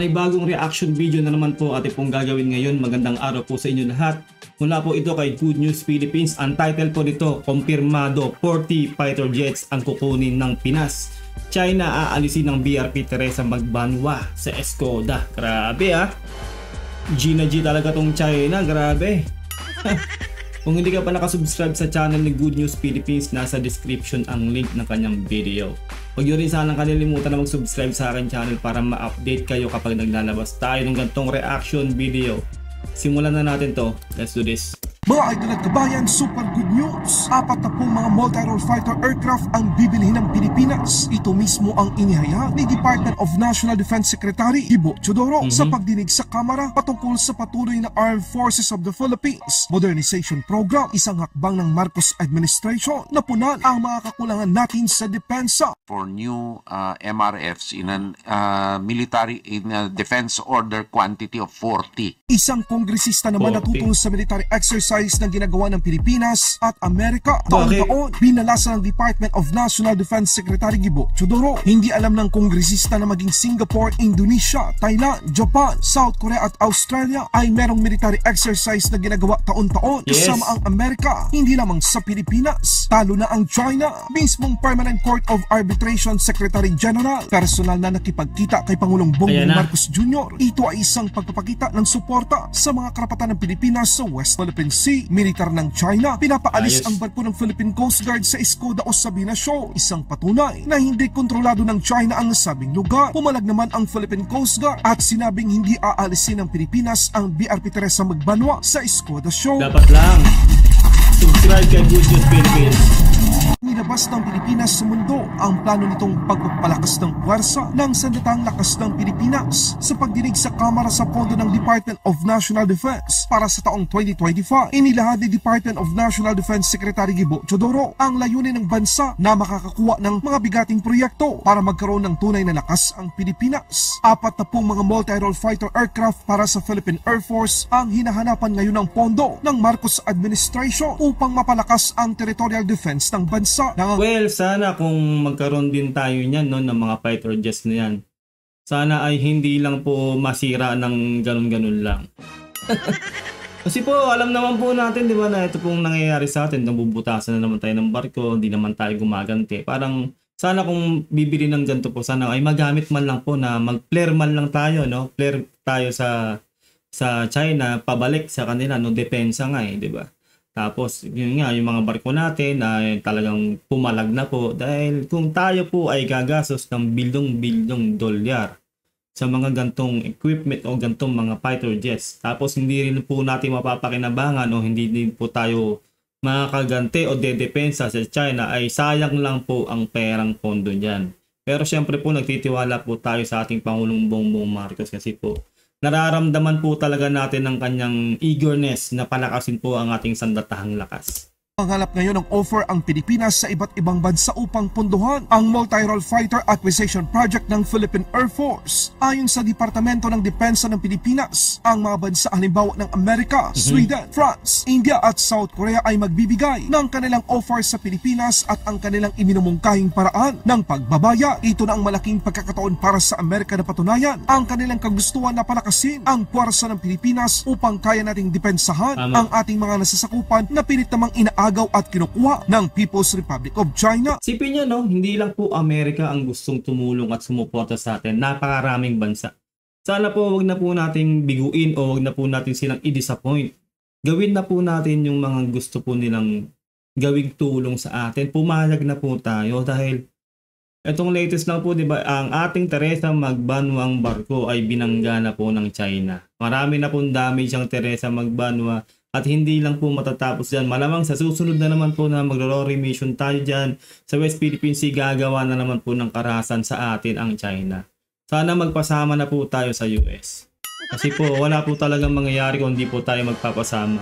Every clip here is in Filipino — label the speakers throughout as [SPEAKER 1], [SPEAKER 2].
[SPEAKER 1] May bagong reaction video na naman po ating pong gagawin ngayon. Magandang araw po sa inyo lahat. Mula po ito kay Good News Philippines. Ang title po nito, kumpirmado 40 fighter jets ang kukunin ng Pinas. China aalisin ng BRP Teresa Magbanwa sa Escoda. Grabe ah. G na G talaga tong China. Grabe. Kung hindi ka pa nakasubscribe sa channel ni Good News Philippines, nasa description ang link ng kanyang video. Huwag nyo rin sanang kalilimutan na mag-subscribe sa akin channel para ma-update kayo kapag naglalabas tayo ng ganitong reaction video. Simulan na natin to. Let's do this.
[SPEAKER 2] Mga idol at kabayan, super good news! 40 mga multi-role fighter aircraft ang bibilhin ng Pilipinas. Ito mismo ang inihayag ni Department of National Defense Secretary Ibo Teodoro sa pagdinig sa Kamara patungkol sa patuloy na Armed Forces of the Philippines Modernization Program, isang hakbang ng Marcos Administration na punan ang mga kakulangan natin sa depensa.
[SPEAKER 3] For new MRFs in a military defense order quantity of 40.
[SPEAKER 2] Isang kongresista naman natutulong sa military exercise na ginagawa ng Pilipinas at Amerika. Taon-taon, binalasa ng Department of National Defense Secretary Ibo Teodoro. Hindi alam ng kongresista na maging Singapore, Indonesia, Thailand, Japan, South Korea at Australia ay merong military exercise na ginagawa taon-taon kasama ang Amerika. Hindi lamang sa Pilipinas, talo na ang China. Mismong Permanent Court of Arbitration Secretary General, personal na nakipagkita kay Pangulong Bongbong Marcos Jr. Ito ay isang pagpapakita ng suporta sa mga karapatan ng Pilipinas sa West Philippine Sea. Militar ng China, pinapaalis ang barko ng Philippine Coast Guard sa Escoda o Sabina Shoal. Isang patunay na hindi kontrolado ng China ang nasabing lugar. Pumalag naman ang Philippine Coast Guard at sinabing hindi aalisin ng Pilipinas ang BRP Teresa Magbanwa sa Escoda Shoal.
[SPEAKER 1] Dapat lang subscribe kay Good News Philippines.
[SPEAKER 2] Nilabas ng Pilipinas sa mundo ang plano nitong pagpapalakas ng puwersa ng sandatang lakas ng Pilipinas sa pagdinig sa Kamara sa pondo ng Department of National Defense para sa taong 2025. Inilahad ni Department of National Defense Secretary Ibo Teodoro ang layunin ng bansa na makakakuha ng mga bigating proyekto para magkaroon ng tunay na lakas ang Pilipinas. 40 mga multi-role fighter aircraft para sa Philippine Air Force ang hinahanapan ngayon ng pondo ng Marcos Administration upang mapalakas ang territorial defense ng bansa.
[SPEAKER 1] Well, sana kung magkaroon din tayo niyan no, ng mga fighter jets na yan. Sana ay hindi lang po masira ng ganun-ganun lang. Kasi po, alam naman po natin, di ba, na ito pong nangyayari sa atin. Nabubutasan na naman tayo ng barko, hindi naman tayo gumaganti. Parang sana kung bibili ng ganito po, sana ay magamit man lang po na mag-flare man lang tayo, no? Flare tayo sa China, pabalik sa kanila, no? Depensa nga eh, di ba? Tapos, yun nga, yung mga barko natin ay talagang pumalag na po dahil kung tayo po ay gagastos ng bilyong-bilyong dolyar sa mga gantong equipment o gantong mga fighter jets. Tapos, hindi rin po natin mapapakinabangan o hindi din po tayo makakaganti o dedepensa sa China ay sayang lang po ang perang pondo dyan. Pero syempre po, nagtitiwala po tayo sa ating Pangulong Bongbong Marcos kasi po, nararamdaman po talaga natin ang kanyang eagerness na palakasin po ang ating sandatahang lakas.
[SPEAKER 2] Panghalap ngayon ng offer ang Pilipinas sa iba't ibang bansa upang punduhan ang multi-role fighter acquisition project ng Philippine Air Force. Ayon sa Departamento ng Depensa ng Pilipinas, ang mga bansa halimbawa ng Amerika, Sweden, France, India at South Korea ay magbibigay ng kanilang offer sa Pilipinas at ang kanilang iminumungkahing paraan ng pagbabaya. Ito na ang malaking pagkakataon para sa Amerika na patunayan ang kanilang kagustuhan na palakasin ang puwersa ng Pilipinas upang kaya nating depensahan ang ating mga nasasakupan na pilit namang inaagaw at kinukuha ng People's Republic of China.
[SPEAKER 1] Sipin nyo, no? Hindi lang po Amerika ang gustong tumulong at sumuporta sa atin. Napakaraming bansa. Sana po wag na po nating biguin o wag na po natin silang i-disappoint. Gawin na po natin yung mga gusto po nilang gawing tulong sa atin. Pumayag na po tayo dahil itong latest lang po, di ba, ang ating Teresa Magbanwang barko ay binangga na po ng China. Marami na pong damage ang Teresa Magbanwa. At hindi lang po matatapos dyan. Malamang sa susunod na naman po na magro-rory mission tayo dyan sa West Philippine Sea, gagawa na naman po ng karahasan sa atin ang China. Sana magpasama na po tayo sa US. Kasi po wala po talagang mangyayari kung hindi po tayo magpapasama.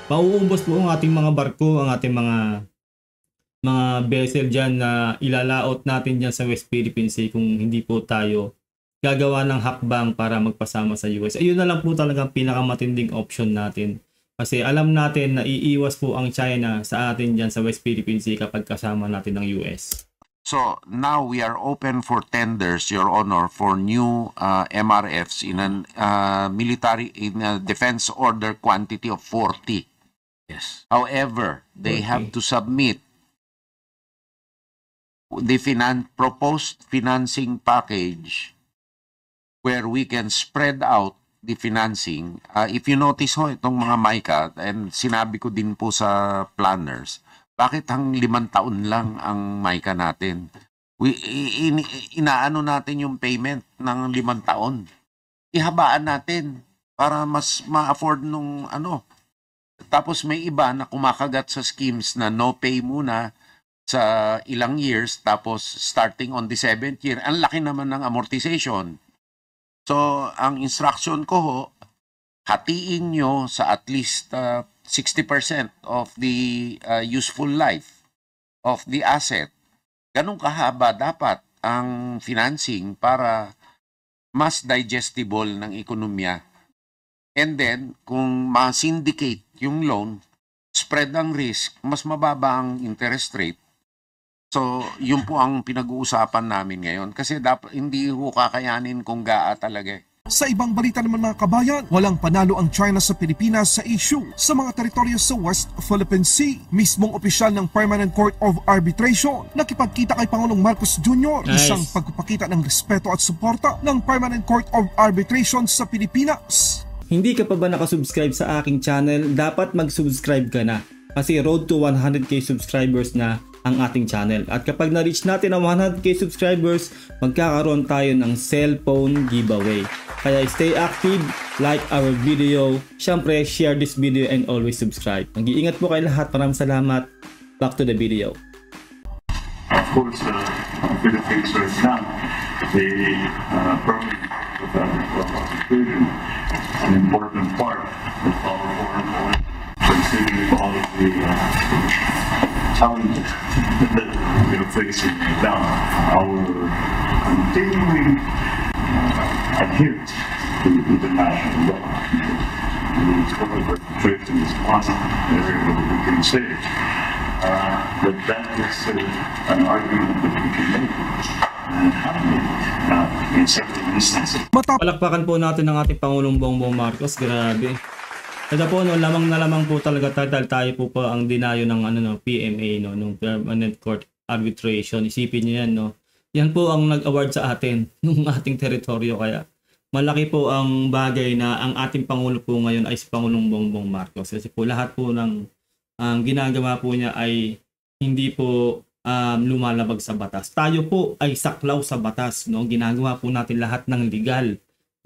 [SPEAKER 1] Mauubos po ang ating mga barko, ang ating mga vessel dyan na ilalaot natin dyan sa West Philippine Sea kung hindi po tayo gagawa ng hakbang para magpasama sa US. Ayun na lang po talagang pinakamatinding option natin. Kasi alam natin na iiwas po ang China sa atin dyan sa West Philippine Sea kapag kasama natin ng US.
[SPEAKER 3] So now we are open for tenders, Your Honor, for new MRFs in a defense order quantity of 40.
[SPEAKER 4] Yes.
[SPEAKER 3] However, they have to submit the proposed financing package where we can spread out the financing. If you notice ho, itong mga MICA, and sinabi ko din po sa planners, bakit ang 5 taon lang ang MICA natin? Inaano natin yung payment ng 5 taon. Ihabaan natin para mas ma-afford nung ano. Tapos may iba na kumakagat sa schemes na no pay muna sa ilang years, tapos starting on the 7th year, ang laki naman ng amortization. So, ang instruction ko ho, hatiin nyo sa at least 60% of the useful life of the asset. Ganun kahaba dapat ang financing para mas digestible ng ekonomiya. And then, kung ma-syndicate yung loan, spread ang risk, mas mababa ang interest rate. So, yun po ang pinag-uusapan namin ngayon. Kasi dapat hindi ho kakayanin kung gaa talaga.
[SPEAKER 2] Sa ibang balita naman mga kabayan, walang panalo ang China sa Pilipinas sa issue sa mga teritoryo sa West Philippine Sea. Mismong opisyal ng Permanent Court of Arbitration nakipagkita kay Pangulong Marcos Jr.
[SPEAKER 1] Nice.
[SPEAKER 2] Isang pagpapakita ng respeto at suporta ng Permanent Court of Arbitration sa Pilipinas.
[SPEAKER 1] Hindi ka pa ba nakasubscribe sa aking channel? Dapat mag-subscribe ka na. Kasi road to 100k subscribers na ang ating channel. At kapag na-reach natin ang 100k subscribers, magkakaroon tayo ng cellphone giveaway. Kaya stay active, like our video, syempre share this video and always subscribe. Mag-iingat po kayo lahat. Maraming salamat. Back to the video.
[SPEAKER 5] Of course, Philippines right now, the permanent arbitration is an important part of our foreign policy, considering all of the challenges that we are facing now. Our continuing adherence to international law. The Court of Arbitration is one area where we can say but that is an argument that we can make and have made in several instances.
[SPEAKER 1] Palakpakan po natin ang ating Pangulong Bongbong Marcos. Grabe. Ito po, no, lamang na lamang po talaga tayo po pa ang dinayo ng PMA, ng Permanent Court Arbitration. Isipin niyo yan, no. Yan po ang nag-award sa atin ng ating teritoryo. Kaya malaki po ang bagay na ang ating Pangulo po ngayon ay si Pangulong Bongbong Marcos. Kasi po lahat po ng ginagawa po niya ay hindi po lumalabag sa batas. Tayo po ay saklaw sa batas, no? Ginagawa po natin lahat ng legal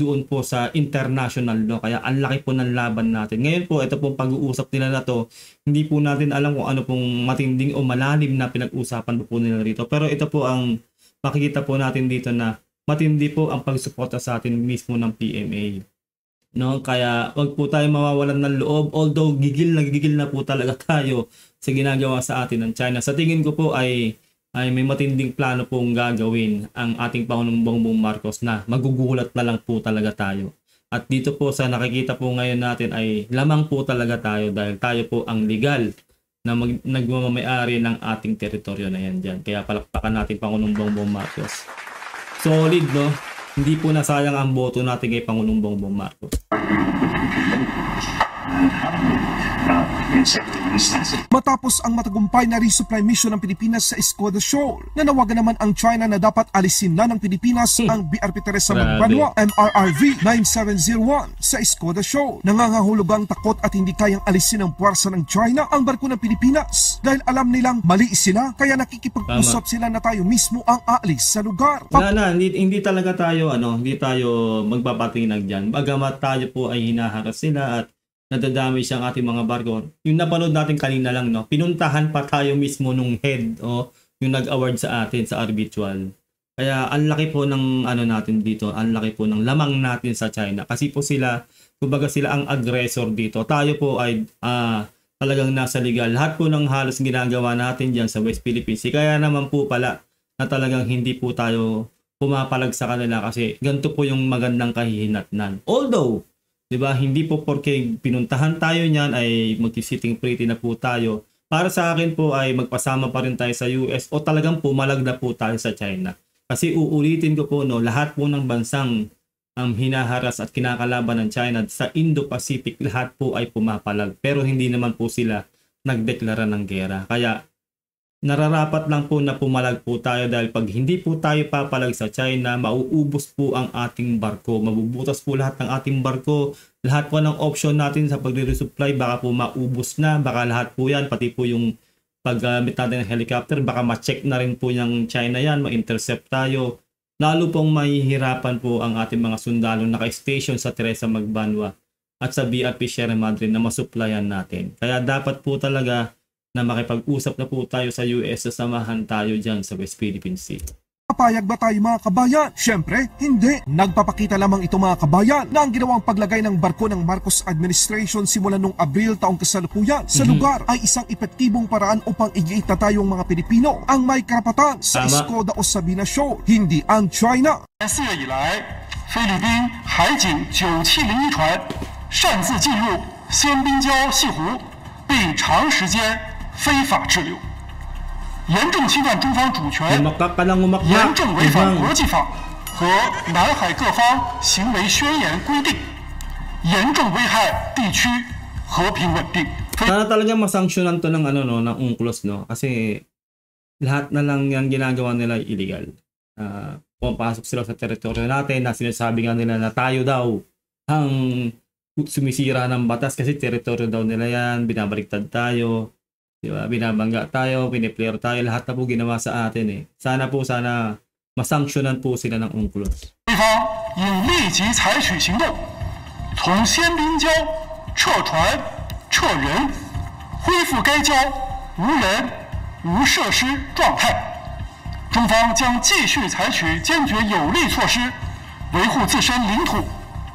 [SPEAKER 1] doon po sa international law. Kaya ang laki po ng laban natin. Ngayon po, ito pong pag-uusap nila na to, hindi po natin alam kung ano pong matinding o malalim na pinag-usapan po nila rito. Pero ito po ang makikita po natin dito na matindi po ang pagsuporta sa atin mismo ng PMA. No, kaya wag po tayo mawawalan ng loob, although gigil na po talaga tayo sa ginagawa sa atin ng China. Sa tingin ko po ay may matinding plano pong gagawin ang ating Pangulong Bongbong Marcos na magugulat na lang po talaga tayo. At dito po sa nakikita po ngayon natin ay lamang po talaga tayo dahil tayo po ang legal na nagmamay-ari ng ating teritoryo na yan dyan. Kaya palakpakan natin Pangulong Bongbong Marcos. Solid, no? Hindi po nasayang ang boto natin kay Pangulong Bongbong Marcos.
[SPEAKER 2] Matapos ang matagumpay na resupply mission ng Pilipinas sa Escudo Shoal, nanawagan naman ang China na dapat alisin na ng Pilipinas ang BRP Teresa Magbanwa MRRV 9701 sa Escudo Shoal. Nangangahulugang takot at hindi kayang alisin ng puwersa ng China ang barko ng Pilipinas dahil alam nilang mali sila, kaya nakikipag-usap sila na tayo mismo ang aalis sa lugar.
[SPEAKER 1] Hindi talaga tayo hindi tayo magpapatinag diyan. Bagamat tayo po ay hinaharas sila at nadadamay siyang ating mga barko. Yung napanood natin kanina lang, no, pinuntahan pa tayo mismo nung head yung nag-award sa atin sa arbitral. Kaya ang laki po ng natin dito, ang laki po ng lamang natin sa China. Kasi po sila, kumbaga sila ang aggressor dito. Tayo po ay talagang nasa legal. Lahat po ng halos ginagawa natin diyan sa West Philippines. Kaya naman po pala na talagang hindi po tayo pumapalag sa kanila kasi ganito po yung magandang kahihinatnan. Although, 'di ba, hindi po porke pinuntahan tayo niyan ay mag-sitting pretty na po tayo para sa akin po ay magpasama pa rin tayo sa US o talagang pumalag na po tayo sa China. Kasi uulitin ko po, no, lahat po ng bansang hinaharas at kinakalaban ng China sa Indo-Pacific, lahat po ay pumapalag. Pero hindi naman po sila nagdeklara ng gera. Kaya nararapat lang po na pumalag po tayo dahil pag hindi po tayo papalag sa China, mauubos po ang ating barko. Mabubutas po lahat ng ating barko. Lahat po ng option natin sa pagre-resupply, baka po maubos na. Baka lahat po yan, pati po yung paggamit natin ng helicopter, baka ma-check na rin po yung China yan, ma-intercept tayo. Lalo pong mahihirapan po ang ating mga sundalo naka-station sa Teresa Magbanwa at sa BRP Sierra Madre na masupplyan natin. Kaya dapat po talaga na makipag-usap na po tayo sa US, sasamahan tayo dyan sa West Philippine Sea.
[SPEAKER 2] Papayag ba tayo mga kabayan? Siyempre, hindi. Nagpapakita lamang ito mga kabayan na ang ginawang paglagay ng barko ng Marcos administration simula noong Abril taong kasalukuyan sa lugar ay isang epektibong paraan upang igiita tayong mga Pilipino ang may karapatan sa Escoda o Sabina Shoal, hindi ang China.
[SPEAKER 4] 4月以来，菲律宾海警9701船擅自进入仙宾礁西湖，并长时间非法滞留，严重侵犯中方主权，严重违反国际法和南海各方行为宣言规定，严重危害地区和平稳定。
[SPEAKER 1] Sana talaga masanksyonan to ng ng UNCLOS, no? Kasi lahat na lang yan ginagawa nila illegal. Pumapasok sila sa teritoryo natin na sinasabi nga nila na tayo daw ang sumisira ng batas kasi teritoryo daw nila yan, binabaliktad tayo, di ba? Binabangga tayo, piniplayer tayo, lahat na po ginawa sa atin eh. Sana masanksyonan po sila ng UNCLOS.
[SPEAKER 4] 对方应立即采取行动，从仙宾礁撤船、撤人，恢复该礁无人、无设施状态。中方将继续采取坚决有力措施，维护自身领土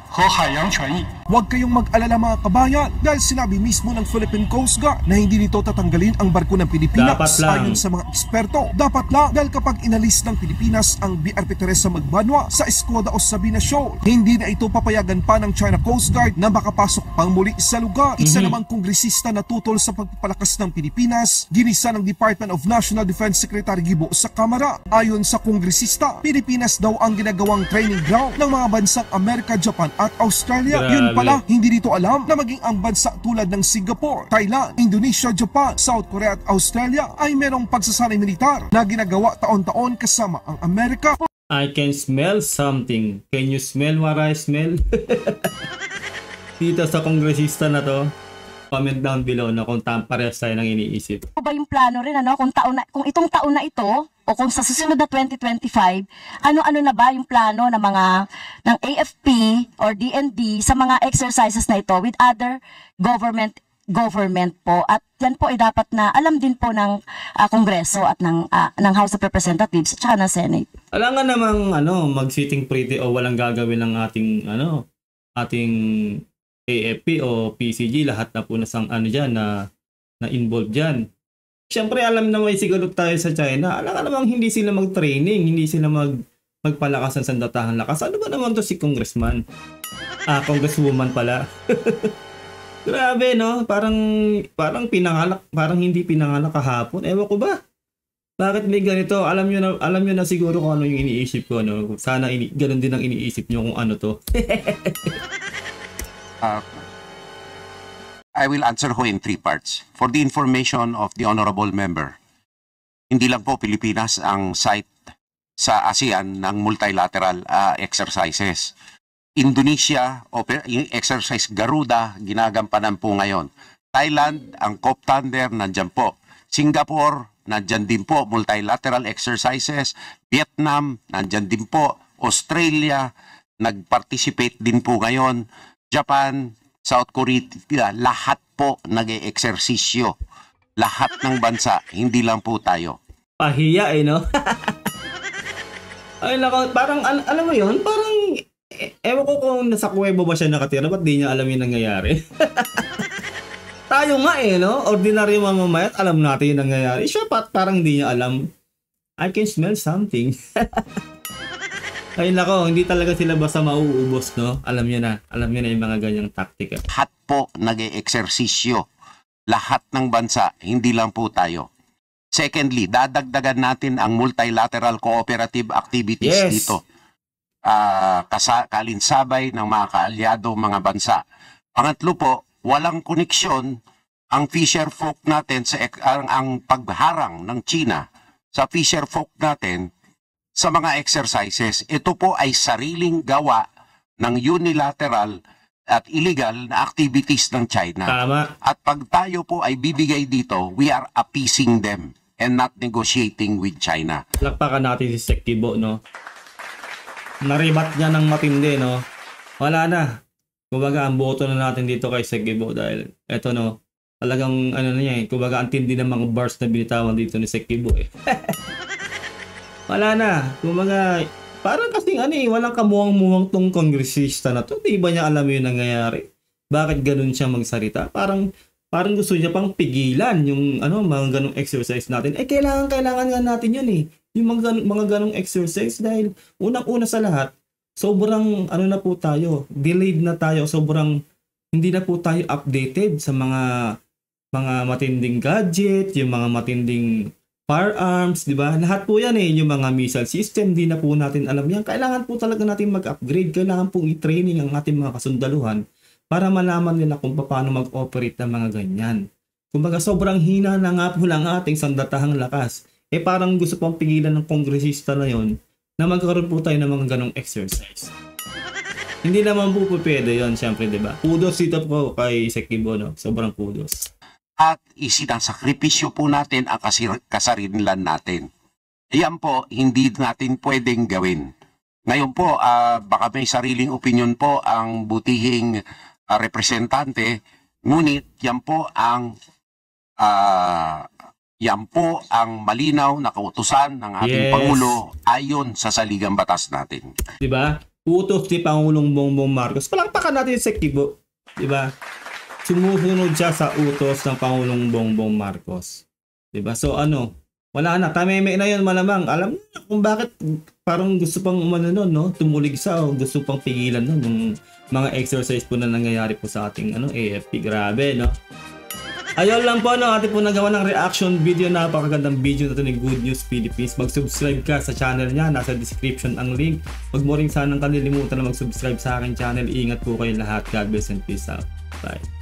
[SPEAKER 4] 和海洋权益。
[SPEAKER 2] Huwag kayong mag-alala mga kabayan dahil sinabi mismo ng Philippine Coast Guard na hindi nito tatanggalin ang barko ng Pilipinas. Ayon sa mga eksperto, dapat lang dahil kapag inalis ng Pilipinas ang BRP Teresa Magbanwa sa Escoda o Sabina Shoal, hindi na ito papayagan pa ng China Coast Guard na makapasok pang muli sa lugar. Isa namang kongresista na tutol sa pagpapalakas ng Pilipinas, ginisa ng Department of National Defense Secretary Gibo sa Kamara. Ayon sa kongresista, Pilipinas daw ang ginagawang training ground ng mga bansang Amerika, Japan at Australia. Yun pala, hindi dito alam na maging ang bansa tulad ng Singapore, Thailand, Indonesia, Japan, South Korea at Australia ay merong pagsasanay militar na ginagawa taon-taon kasama ang Amerika.
[SPEAKER 1] I can smell something. Can you smell what I smell? Dito sa kongresista na to, comment down below na kung parehas tayo ng iniisip.
[SPEAKER 6] Ano ba yung plano rin kung itong taon na ito o kung sa susunod na 2025, ano-ano na ba yung plano ng ng AFP or DND sa mga exercises na ito with other government po, at yan po ay dapat na alam din po ng Kongreso at ng House of Representatives at saka ng Senate.
[SPEAKER 1] Alam nga namang mag-sitting pretty o walang gagawin ng ating AFP o PCG, lahat na po na na involved diyan. Siyempre alam na may siguro tayo sa China. Alam nga namang hindi sila mag-training, hindi sila magpalakas ng sandatahan lakas. Ano ba naman to si congressman? Congresswoman pala. Grabe, no? Parang pinanganak, parang hindi pinanganak kahapon. Ewan ko ba? Bakit may ganito? Alam nyo na siguro kung ano yung iniisip ko, no? Sana ganun din ang iniisip nyo kung ano to.
[SPEAKER 3] I will answer ho in 3 parts. For the information of the honorable member, hindi lang po Pilipinas ang site sa ASEAN ng multilateral exercises. Indonesia, yung exercise Garuda, ginagampanan po ngayon. Thailand, ang COP Thunder, nandyan po. Singapore, nandyan din po, multilateral exercises. Vietnam, nandyan din po. Australia, nag-participate din po ngayon. Japan, South Korea, lahat po nag-e-eksersisyo. Lahat ng bansa, hindi lang po tayo.
[SPEAKER 1] Pahiya no? Ay nako, parang alam mo yun, parang ewan ko kung nasa kuweba ba siya nakatira, ba't di niya alam yung nangyayari? Tayo nga no? Ordinary mamamayan, alam natin yung nangyayari. Siya parang hindi niya alam. I can smell something. Ay nako, hindi talaga sila basta mauubos, no? Alam niyo na yung mga ganyang taktika.
[SPEAKER 3] Lahat po nag-e-eksersisyo. lahat ng bansa, hindi lang po tayo. Secondly, dadagdagan natin ang multilateral cooperative activities
[SPEAKER 1] Yes.
[SPEAKER 3] dito. Kalinsabay ng mga kaalyado mga bansa. Pangatlo po, walang koneksyon ang fisher folk natin ang pagharang ng China sa fisher folk natin sa mga exercises. Ito po ay sariling gawa ng unilateral at illegal na activities ng China.
[SPEAKER 1] Tama.
[SPEAKER 3] At pag tayo po ay bibigay dito, we are appeasing them and not negotiating with China.
[SPEAKER 1] Lakpakan natin si Sec Kibo, no? Naribat niya ng matindi, no? Wala na. Kumbaga, ang boto na natin dito kay Sec Kibo dahil eto, no? Talagang, ano na niya, kumbaga, ang tindi ng mga bars na binitawan dito ni Sec Kibo, eh. Wala na. Kumbaga, parang kasing walang kamuhang-muhang tong kongresista na to. Di ba niya alam yung nangyayari? Bakit ganun siya magsalita? Parang gusto niya pang pigilan yung mga ganung exercise natin. Kailangan nga natin yun, eh. Yung mga ganung exercise dahil unang-una sa lahat, sobrang na po tayo, delayed na tayo, sobrang hindi na po tayo updated sa mga matinding gadget, yung mga matinding firearms, di ba? Lahat po yan yung mga missile system, di na po natin alam yan. Kailangan po talaga natin mag-upgrade, kailangan po i-training ang ating mga kasundaluhan para malaman nila kung paano mag-operate ng mga ganyan. Kumbaga sobrang hina na nga po lang ating sandatahang lakas. Parang gusto pang pigilan ng kongresista na yon na magkaroon po tayo ng mga ganong exercise. Hindi naman po pwede yon, syempre, di ba? Kudos dito po kay Sec Kibo, no? Sobrang kudos.
[SPEAKER 3] At isinasakripisyo po natin ang kasarilan natin. Iyan po, hindi natin pwedeng gawin. Ngayon po, baka may sariling opinion po ang butihing representante, ngunit yan po ang malinaw na kautusan ng ating
[SPEAKER 1] Yes.
[SPEAKER 3] Pangulo ayon sa saligang batas natin.
[SPEAKER 1] Di ba? Utos ni Pangulong Bongbong Marcos. Palakpakan natin si Sec Kibo. Di ba? Sumusunod siya sa utos ng Pangulong Bongbong Marcos. Di ba? So wala na. Tameme na yun malamang. Alam na kung bakit parang gusto pang no? Tumulig sa o gusto pang pigilan ng mga exercise po na nangyayari po sa ating AFP. Grabe, no? Ayun lang po, ating po nagawa ng reaction video. Napakagandang video na ito ni Good News Philippines. Mag-subscribe ka sa channel niya. Nasa description ang link. Huwag mo rin sanang kalilimutan na mag-subscribe sa aking channel. Ingat po kayo lahat. God bless and peace out. Bye.